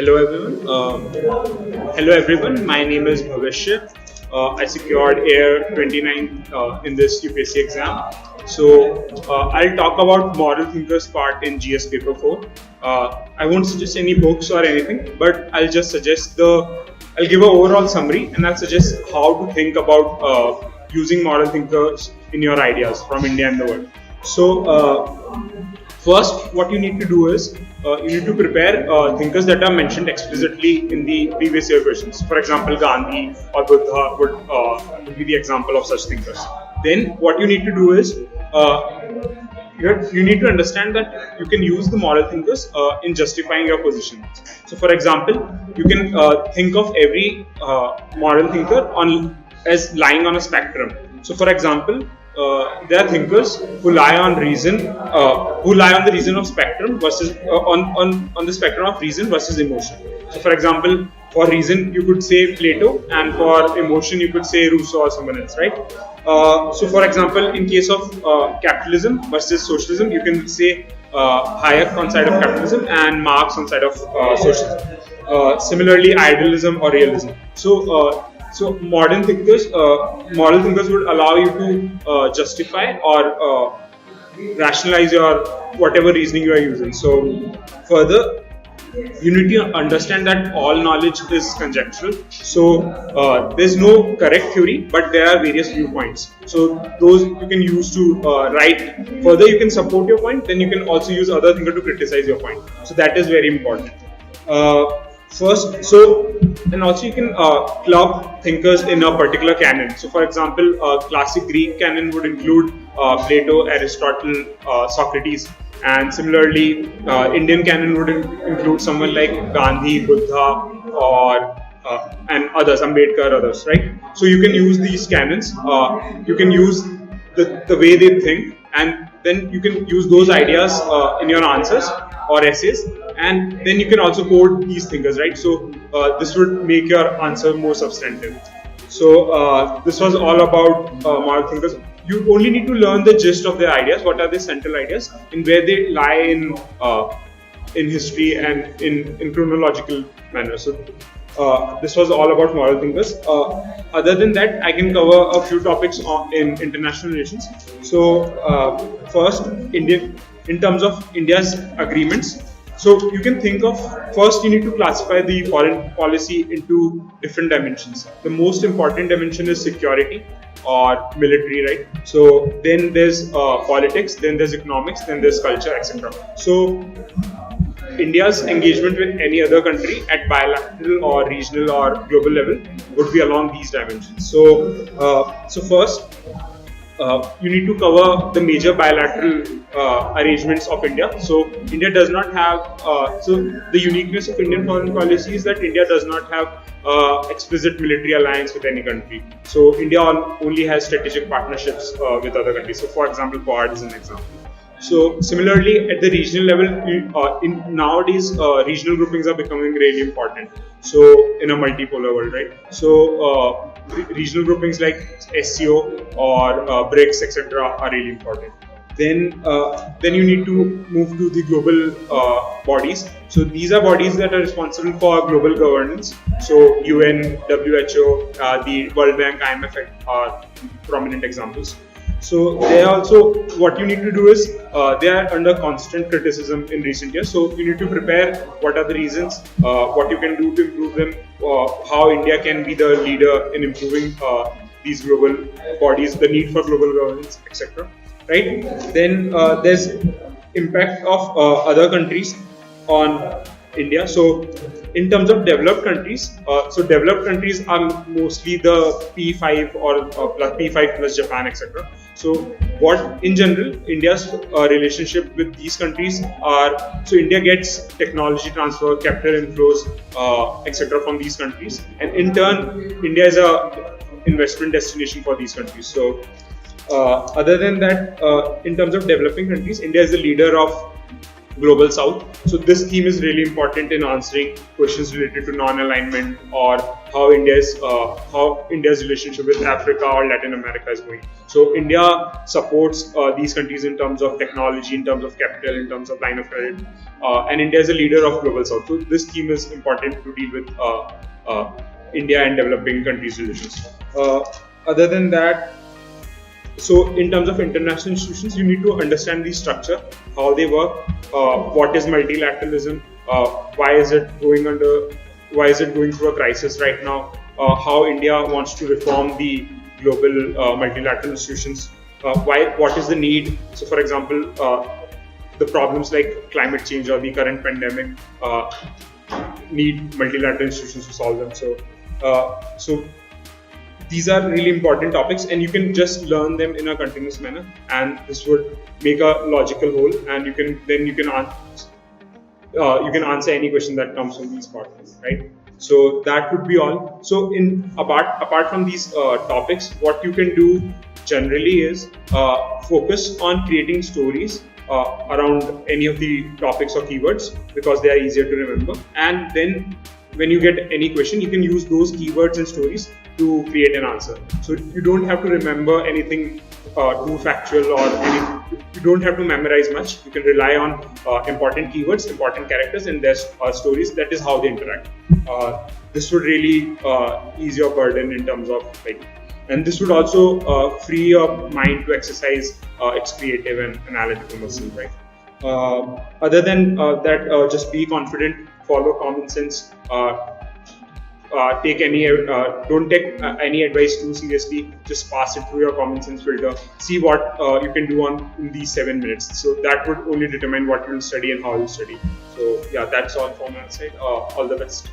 Hello everyone. Hello everyone. My name is Bhavishya. I secured Air 29 in this UPSC exam. So I'll talk about moral thinkers part in GS paper 4. I won't suggest any books or anything, but I'll give an overall summary and I'll suggest how to think about using moral thinkers in your ideas from India and the world. So first, what you need to do is you need to prepare thinkers that are mentioned explicitly in the previous year questions. For example, Gandhi or Buddha would be the example of such thinkers. Then, what you need to do is you need to understand that you can use the moral thinkers in justifying your position. So, for example, you can think of every moral thinker as lying on a spectrum. So, for example, there are thinkers who lie on the reason of spectrum versus on the spectrum of reason versus emotion. So, for example, for reason you could say Plato, and for emotion you could say Rousseau or someone else, right? So, for example, in case of capitalism versus socialism, you can say Hayek on side of capitalism and Marx on side of socialism. Similarly, idealism or realism. So moral thinkers would allow you to justify or rationalize your whatever reasoning you are using. So further, you need to understand that all knowledge is conjectural. So there's no correct theory, but there are various viewpoints. So those you can use to write. Further, you can support your point. Then you can also use other thinker to criticize your point. So that is very important. And also you can club thinkers in a particular canon. So, for example, classic Greek canon would include Plato, Aristotle, Socrates, and similarly, Indian canon would include someone like Gandhi, Buddha, or and others, Ambedkar, others, right? So you can use these canons. You can use the way they think, and then you can use those ideas in your answers or essays, and then you can also quote these thinkers, right? So this would make your answer more substantive. So this was all about moral thinkers. You only need to learn the gist of their ideas. What are the central ideas and where they lie in history and in chronological manner. So this was all about moral thinkers. Other than that, I can cover a few topics in international relations. So first, in terms of India's agreements. So you can think of, first you need to classify the foreign policy into different dimensions. The most important dimension is security or military, right? So then there's politics, then there's economics, then there's culture, etc. So India's engagement with any other country at bilateral or regional or global level would be along these dimensions. So first, you need to cover the major bilateral arrangements of India. So India does not have, so the uniqueness of Indian foreign policy is that India does not have explicit military alliance with any country. So India only has strategic partnerships with other countries. So for example, Quad is an example. So similarly, at the regional level, nowadays regional groupings are becoming really important. So in a multipolar world, right? So regional groupings like SCO or BRICS, etc., are really important. Then you need to move to the global bodies. So these are bodies that are responsible for global governance. So UN, WHO, the World Bank, IMF are prominent examples. So they are also, what you need to do is, they are under constant criticism in recent years. So you need to prepare what are the reasons, what you can do to improve them, how India can be the leader in improving these global bodies, the need for global governance, etc. Right? Then there's impact of other countries on India. So in terms of developed countries, so developed countries are mostly the P5 or P5 plus Japan, etc. So what in general India's relationship with these countries are, so India gets technology transfer, capital inflows, etc. from these countries, and in turn India is a investment destination for these countries. So other than that, in terms of developing countries, India is the leader of Global South. So this theme is really important in answering questions related to non-alignment or how India's relationship with Africa or Latin America is going. So India supports these countries in terms of technology, in terms of capital, in terms of line of credit, and India is a leader of Global South. So this theme is important to deal with India and developing countries' relations. Other than that, so in terms of international institutions, you need to understand the structure, how they work, what is multilateralism, why is it going through a crisis right now, how India wants to reform the global multilateral institutions, what is the need. So for example, the problems like climate change or the current pandemic need multilateral institutions to solve them. So these are really important topics, and you can just learn them in a continuous manner, and this would make a logical whole, and you can answer any question that comes from these parts, right? So that would be all. So apart from these topics, what you can do generally is focus on creating stories around any of the topics or keywords, because they are easier to remember, and then when you get any question, you can use those keywords and stories to create an answer. So you don't have to remember anything too factual, or you don't have to memorize much. You can rely on important keywords, important characters, and their stories. That is how they interact. This would really ease your burden in terms of and this would also free your mind to exercise its creative and analytical muscle, right? Other than that, just be confident, follow common sense, don't take any advice too seriously. Just pass it through your common sense filter. See what you can do in these 7 minutes. So that would only determine what you'll study and how you'll study. So yeah, that's all from my side. All the best.